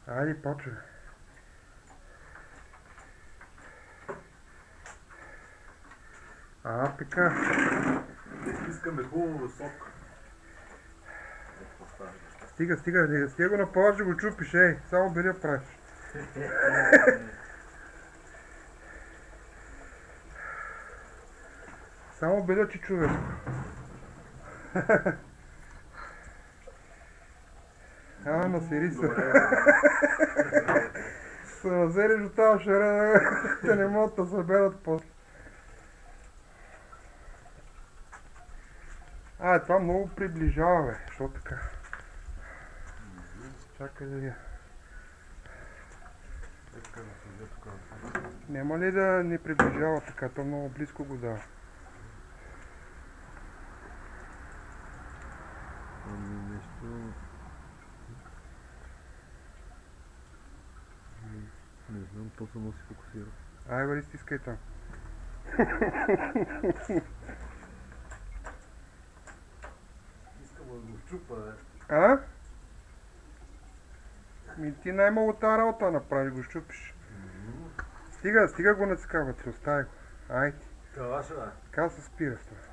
Айде, почвай. Пика. Искаме хубаво сок. Стига го напълваш да го чупиш, ей. Само бери да правиш. Само бели, че човек. Насери се. Се назериш от тази шарена, те не могат да съберат после. Това много приближава, бе. Що така? Чакай да я. Няма ли да не приближава така? То много близко го дава. Нещо... Не знам, то само си фокусира. Бъди, стискай там. Искам да го щупа, бе. Ти най-много тази работа направи, го щупиш. Стига го нацикава, остави го. Айде. Калаша, бе. Така се спира с това.